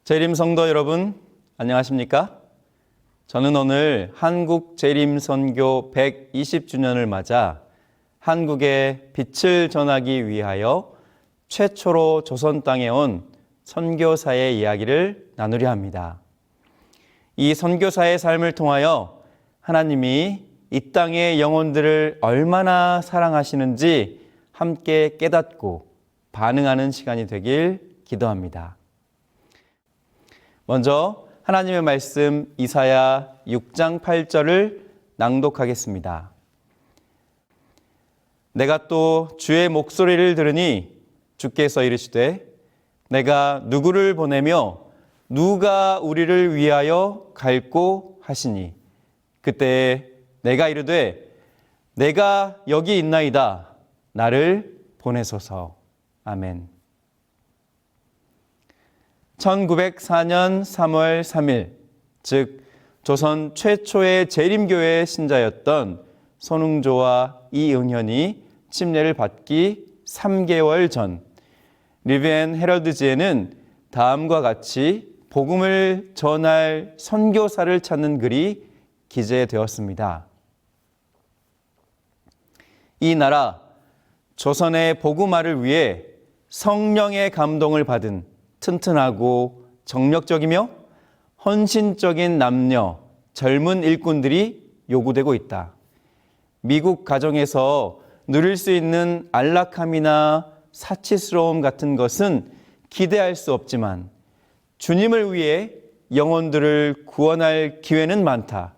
재림 성도 여러분, 안녕하십니까? 저는 오늘 한국 재림 선교 120주년을 맞아 한국에 빛을 전하기 위하여 최초로 조선 땅에 온 선교사의 이야기를 나누려 합니다. 이 선교사의 삶을 통하여 하나님이 이 땅의 영혼들을 얼마나 사랑하시는지 함께 깨닫고 반응하는 시간이 되길 기도합니다. 먼저 하나님의 말씀 이사야 6장 8절을 낭독하겠습니다. 내가 또 주의 목소리를 들으니 주께서 이르시되 내가 누구를 보내며 누가 우리를 위하여 갈꼬 하시니 그때 내가 이르되 내가 여기 있나이다 나를 보내소서. 아멘. 1904년 3월 3일, 즉 조선 최초의 재림교회 신자였던 손흥조와 이응현이 침례를 받기 3개월 전, 리비엔 헤럴드지에는 다음과 같이 복음을 전할 선교사를 찾는 글이 기재되었습니다. 이 나라 조선의 복음화를 위해 성령의 감동을 받은 튼튼하고 정력적이며 헌신적인 남녀, 젊은 일꾼들이 요구되고 있다. 미국 가정에서 누릴 수 있는 안락함이나 사치스러움 같은 것은 기대할 수 없지만 주님을 위해 영혼들을 구원할 기회는 많다.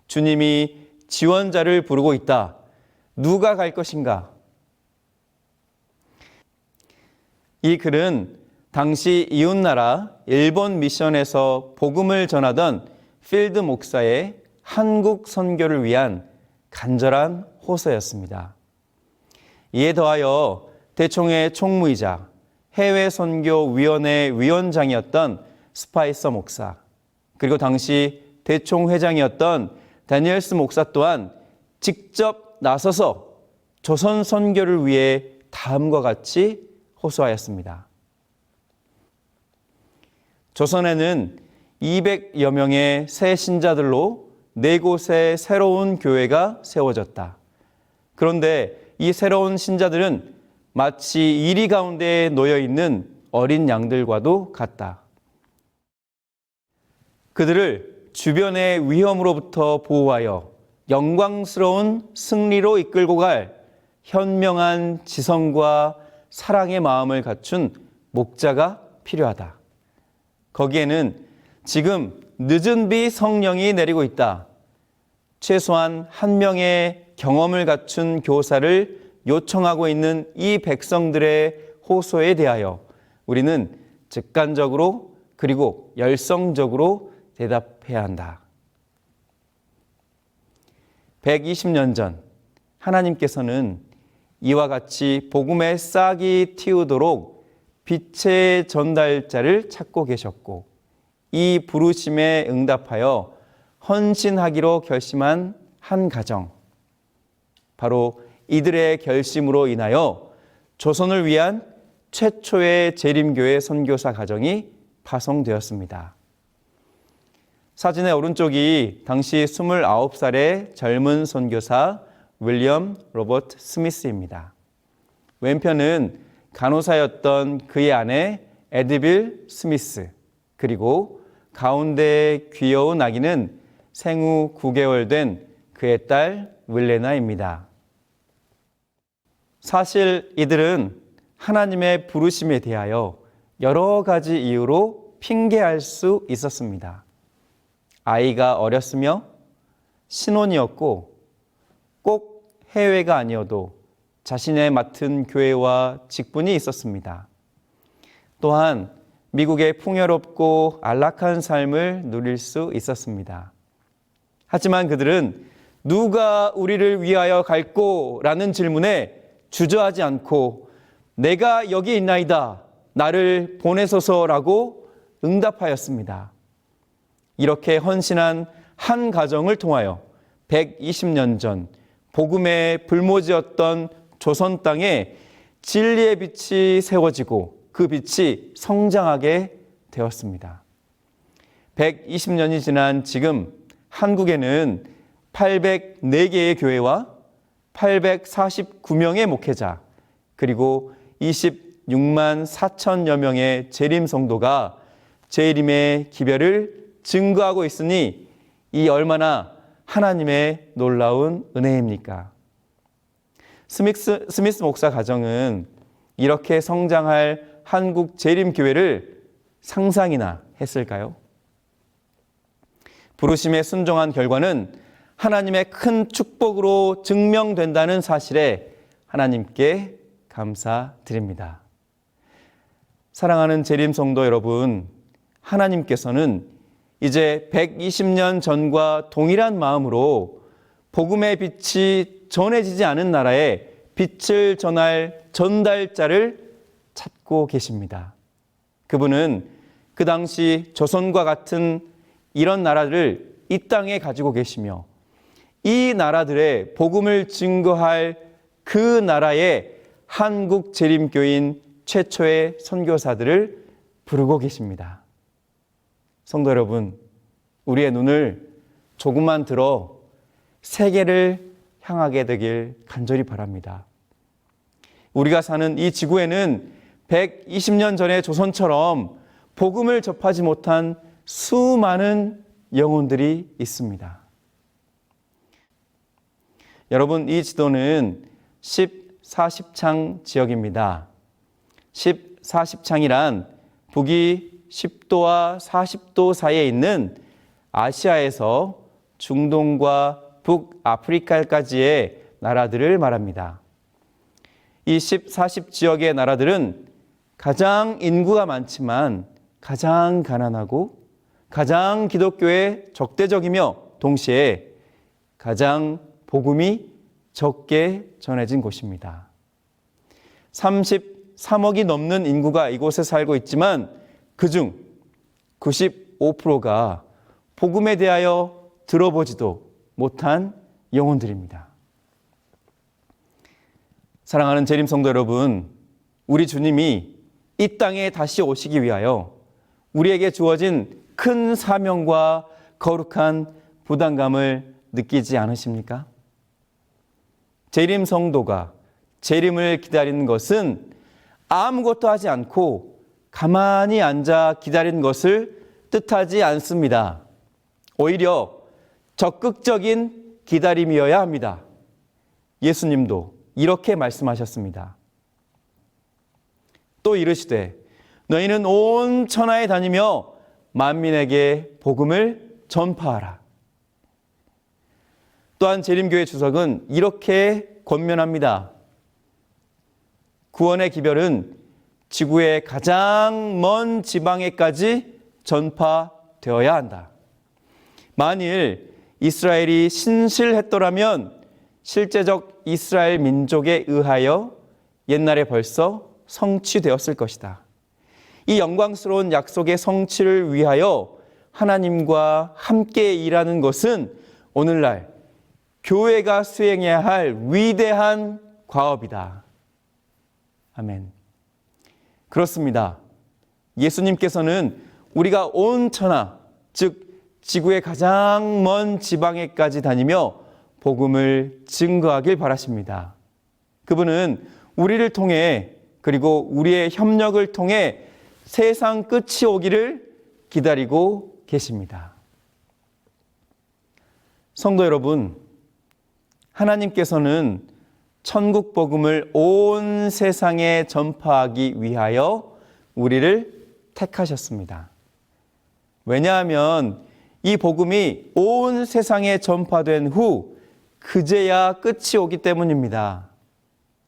주님이 지원자를 부르고 있다. 누가 갈 것인가? 이 글은 당시 이웃나라 일본 미션에서 복음을 전하던 필드 목사의 한국 선교를 위한 간절한 호소였습니다. 이에 더하여 대총회 총무이자 해외선교위원회 위원장이었던 스파이서 목사, 그리고 당시 대총회장이었던 다니엘스 목사 또한 직접 나서서 조선 선교를 위해 다음과 같이 호소하였습니다. 조선에는 200여 명의 새 신자들로 4곳의 새로운 교회가 세워졌다. 그런데 이 새로운 신자들은 마치 이리 가운데에 놓여있는 어린 양들과도 같다. 그들을 주변의 위험으로부터 보호하여 영광스러운 승리로 이끌고 갈 현명한 지성과 사랑의 마음을 갖춘 목자가 필요하다. 거기에는 지금 늦은 비 성령이 내리고 있다. 최소한 한 명의 경험을 갖춘 교사를 요청하고 있는 이 백성들의 호소에 대하여 우리는 직관적으로 그리고 열성적으로 대답해야 한다. 120년 전 하나님께서는 이와 같이 복음의 싹이 틔우도록 빛의 전달자를 찾고 계셨고 이 부르심에 응답하여 헌신하기로 결심한 한 가정, 바로 이들의 결심으로 인하여 조선을 위한 최초의 재림교회 선교사 가정이 파송되었습니다. 사진의 오른쪽이 당시 29살의 젊은 선교사 윌리엄 로버트 스미스입니다. 왼편은 간호사였던 그의 아내 에드빌 스미스, 그리고 가운데 귀여운 아기는 생후 9개월 된 그의 딸 윌레나입니다. 사실 이들은 하나님의 부르심에 대하여 여러 가지 이유로 핑계할 수 있었습니다. 아이가 어렸으며 신혼이었고 꼭 해외가 아니어도 자신의 맡은 교회와 직분이 있었습니다. 또한 미국의 풍요롭고 안락한 삶을 누릴 수 있었습니다. 하지만 그들은 누가 우리를 위하여 갈꼬? 라는 질문에 주저하지 않고 내가 여기 있나이다. 나를 보내소서라고 응답하였습니다. 이렇게 헌신한 한 가정을 통하여 120년 전 복음의 불모지였던 조선 땅에 진리의 빛이 세워지고 그 빛이 성장하게 되었습니다. 120년이 지난 지금 한국에는 804개의 교회와 849명의 목회자, 그리고 26만 4천여 명의 재림 성도가 재림의 기별을 증거하고 있으니 이 얼마나 하나님의 놀라운 은혜입니까? 스미스 목사 가정은 이렇게 성장할 한국 재림교회를 상상이나 했을까요? 부르심에 순종한 결과는 하나님의 큰 축복으로 증명된다는 사실에 하나님께 감사드립니다. 사랑하는 재림 성도 여러분, 하나님께서는 이제 120년 전과 동일한 마음으로 복음의 빛이 전해지지 않은 나라에 빛을 전할 전달자를 찾고 계십니다. 그분은 그 당시 조선과 같은 이런 나라를 이 땅에 가지고 계시며 이 나라들의 복음을 증거할 그 나라의 한국 재림교인 최초의 선교사들을 부르고 계십니다. 성도 여러분, 우리의 눈을 조금만 들어 세계를 향하게 되길 간절히 바랍니다. 우리가 사는 이 지구에는 120년 전의 조선처럼 복음을 접하지 못한 수많은 영혼들이 있습니다. 여러분, 이 지도는 10-40창 지역입니다. 10-40창이란 북위 10도와 40도 사이에 있는 아시아에서 중동과 북아프리카까지의 나라들을 말합니다. 이 10-40 지역의 나라들은 가장 인구가 많지만 가장 가난하고 가장 기독교에 적대적이며 동시에 가장 복음이 적게 전해진 곳입니다. 33억이 넘는 인구가 이곳에 살고 있지만 그중 95%가 복음에 대하여 들어보지도 못한 영혼들입니다. 사랑하는 재림 성도 여러분, 우리 주님이 이 땅에 다시 오시기 위하여 우리에게 주어진 큰 사명과 거룩한 부담감을 느끼지 않으십니까? 재림 성도가 재림을 기다리는 것은 아무것도 하지 않고 가만히 앉아 기다리는 것을 뜻하지 않습니다. 오히려 적극적인 기다림이어야 합니다. 예수님도 이렇게 말씀하셨습니다. 또 이르시되 너희는 온 천하에 다니며 만민에게 복음을 전파하라. 또한 재림교회 주석은 이렇게 권면합니다. 구원의 기별은 지구의 가장 먼 지방에까지 전파되어야 한다. 만일 이스라엘이 신실했더라면 실제적 이스라엘 민족에 의하여 옛날에 벌써 성취되었을 것이다. 이 영광스러운 약속의 성취를 위하여 하나님과 함께 일하는 것은 오늘날 교회가 수행해야 할 위대한 과업이다. 아멘. 그렇습니다. 예수님께서는 우리가 온 천하, 즉 지구의 가장 먼 지방에까지 다니며 복음을 증거하길 바라십니다. 그분은 우리를 통해 그리고 우리의 협력을 통해 세상 끝이 오기를 기다리고 계십니다. 성도 여러분, 하나님께서는 천국 복음을 온 세상에 전파하기 위하여 우리를 택하셨습니다. 왜냐하면 이 복음이 온 세상에 전파된 후 그제야 끝이 오기 때문입니다.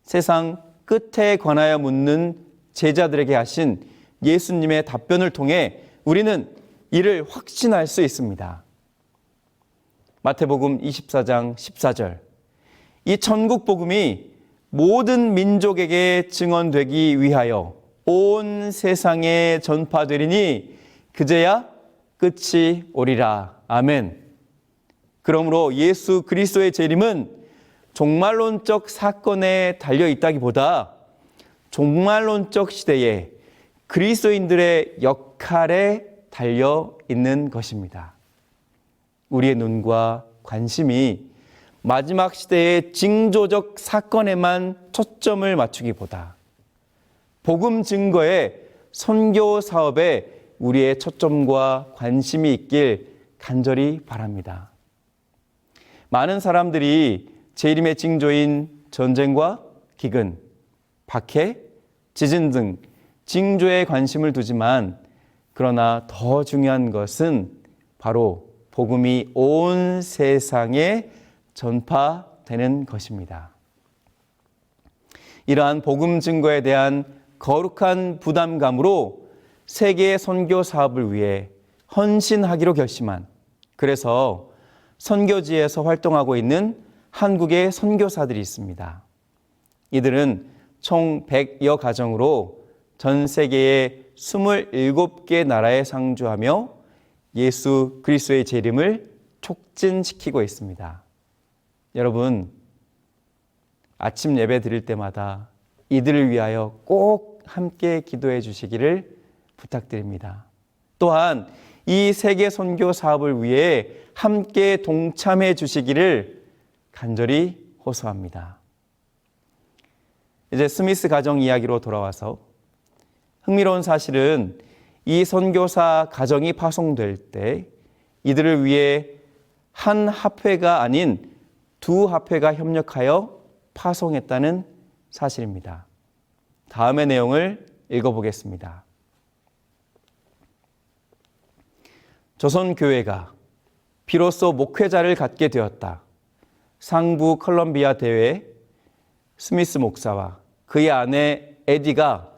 세상 끝에 관하여 묻는 제자들에게 하신 예수님의 답변을 통해 우리는 이를 확신할 수 있습니다. 마태복음 24장 14절. 이 천국 복음이 모든 민족에게 증언되기 위하여 온 세상에 전파되리니 그제야 끝이 오리라. 아멘. 그러므로 예수 그리스도의 재림은 종말론적 사건에 달려 있다기보다 종말론적 시대에 그리스도인들의 역할을 막칼에 달려 있는 것입니다. 우리의 눈과 관심이 마지막 시대의 징조적 사건에만 초점을 맞추기보다 복음 증거의 선교 사업에 우리의 초점과 관심이 있길 간절히 바랍니다. 많은 사람들이 재림의 징조인 전쟁과 기근, 박해, 지진 등 징조에 관심을 두지만 그러나 더 중요한 것은 바로 복음이 온 세상에 전파되는 것입니다. 이러한 복음 증거에 대한 거룩한 부담감으로 세계 선교 사업을 위해 헌신하기로 결심한, 그래서 선교지에서 활동하고 있는 한국의 선교사들이 있습니다. 이들은 총 100여 가정으로 전 세계의 27개 나라에 상주하며 예수 그리스도의 재림을 촉진시키고 있습니다. 여러분, 아침 예배 드릴 때마다 이들을 위하여 꼭 함께 기도해 주시기를 부탁드립니다. 또한 이 세계 선교 사업을 위해 함께 동참해 주시기를 간절히 호소합니다. 이제 스미스 가정 이야기로 돌아와서 흥미로운 사실은 이 선교사 가정이 파송될 때 이들을 위해 한 합회가 아닌 두 합회가 협력하여 파송했다는 사실입니다. 다음의 내용을 읽어보겠습니다. 조선교회가 비로소 목회자를 갖게 되었다. 상부 컬럼비아 대회 스미스 목사와 그의 아내 에디가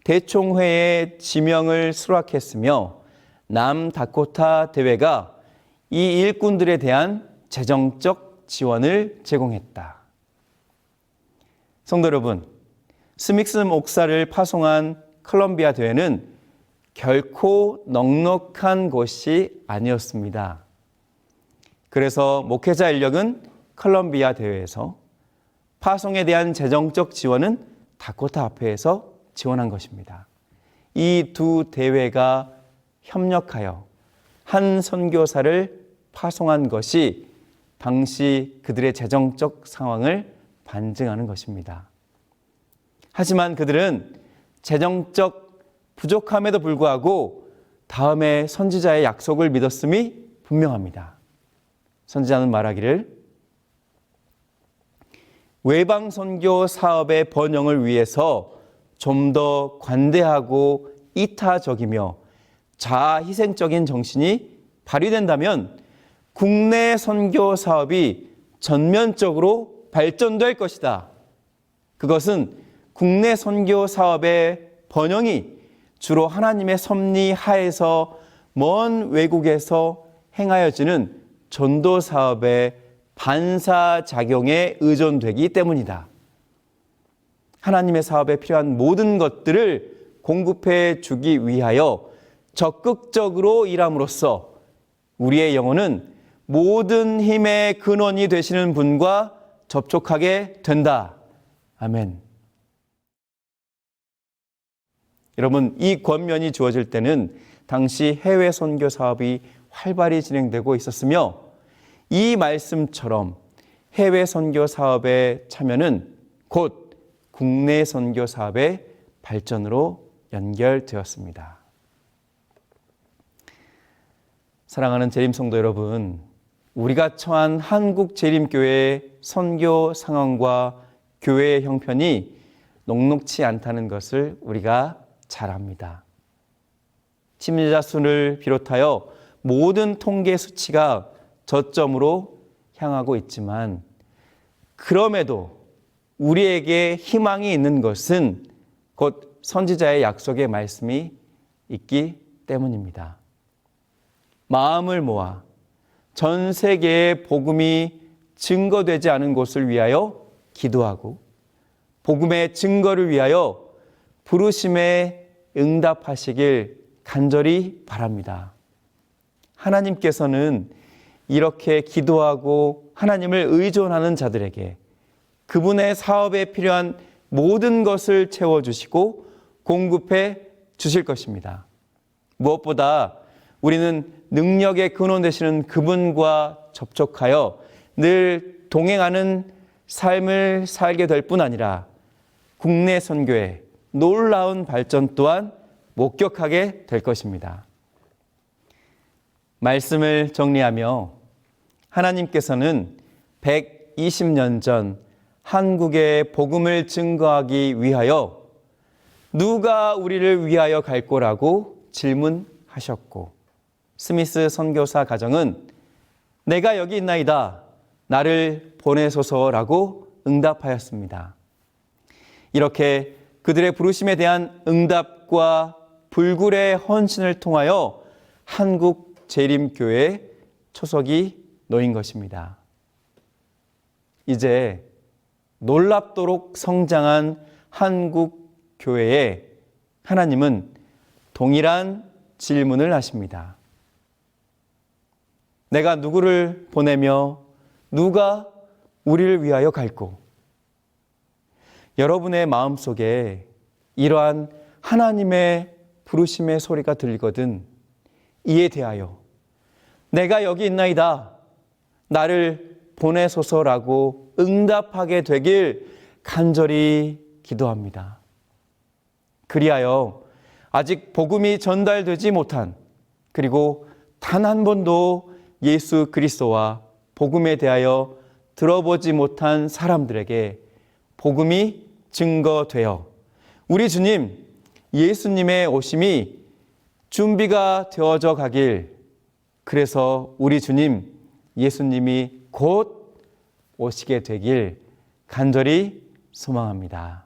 대총회의 지명을 수락했으며 남다코타 대회가 이 일꾼들에 대한 재정적 지원을 제공했다. 성도 여러분, 스미스 목사를 파송한 컬럼비아 대회는 결코 넉넉한 곳이 아니었습니다. 그래서 목회자 인력은 컬럼비아 대회에서, 파송에 대한 재정적 지원은 다코타 합회에서 지원한 것입니다. 이 두 대회가 협력하여 한 선교사를 파송한 것이 당시 그들의 재정적 상황을 반증하는 것입니다. 하지만 그들은 재정적 부족함에도 불구하고 다음에 선지자의 약속을 믿었음이 분명합니다. 선지자는 말하기를 외방 선교 사업의 번영을 위해서 좀 더 관대하고 이타적이며 자아희생적인 정신이 발휘된다면 국내 선교 사업이 전면적으로 발전될 것이다. 그것은 국내 선교 사업의 번영이 주로 하나님의 섭리 하에서 먼 외국에서 행하여지는 전도 사업의 반사작용에 의존되기 때문이다. 하나님의 사업에 필요한 모든 것들을 공급해 주기 위하여 적극적으로 일함으로써 우리의 영혼은 모든 힘의 근원이 되시는 분과 접촉하게 된다. 아멘. 여러분, 이 권면이 주어질 때는 당시 해외 선교 사업이 활발히 진행되고 있었으며 이 말씀처럼 해외 선교 사업의 참여는 곧 국내 선교 사업의 발전으로 연결되었습니다. 사랑하는 재림 성도 여러분, 우리가 처한 한국 재림교회의 선교 상황과 교회의 형편이 녹록치 않다는 것을 우리가 잘 압니다. 침례자 수를 비롯하여 모든 통계 수치가 저점으로 향하고 있지만 그럼에도 우리에게 희망이 있는 것은 곧 선지자의 약속의 말씀이 있기 때문입니다. 마음을 모아 전 세계의 복음이 증거되지 않은 곳을 위하여 기도하고 복음의 증거를 위하여 부르심에 응답하시길 간절히 바랍니다. 하나님께서는 이렇게 기도하고 하나님을 의존하는 자들에게 그분의 사업에 필요한 모든 것을 채워주시고 공급해 주실 것입니다. 무엇보다 우리는 능력의 근원 되시는 그분과 접촉하여 늘 동행하는 삶을 살게 될 뿐 아니라 국내 선교의 놀라운 발전 또한 목격하게 될 것입니다. 말씀을 정리하며 하나님께서는 120년 전 한국의 복음을 증거하기 위하여 누가 우리를 위하여 갈 거라고 질문하셨고, 스미스 선교사 가정은 내가 여기 있나이다, 나를 보내소서라고 응답하였습니다. 이렇게 그들의 부르심에 대한 응답과 불굴의 헌신을 통하여 한국 재림교회에 초석이 놓인 것입니다. 이제 놀랍도록 성장한 한국 교회에 하나님은 동일한 질문을 하십니다. 내가 누구를 보내며 누가 우리를 위하여 갈꼬? 여러분의 마음속에 이러한 하나님의 부르심의 소리가 들리거든 이에 대하여 내가 여기 있나이다, 나를 보내소서라고 응답하게 되길 간절히 기도합니다. 그리하여 아직 복음이 전달되지 못한, 그리고 단 한 번도 예수 그리스도와 복음에 대하여 들어보지 못한 사람들에게 복음이 증거되어 우리 주님 예수님의 오심이 준비가 되어져 가길, 그래서 우리 주님 예수님이 곧 오시게 되길 간절히 소망합니다.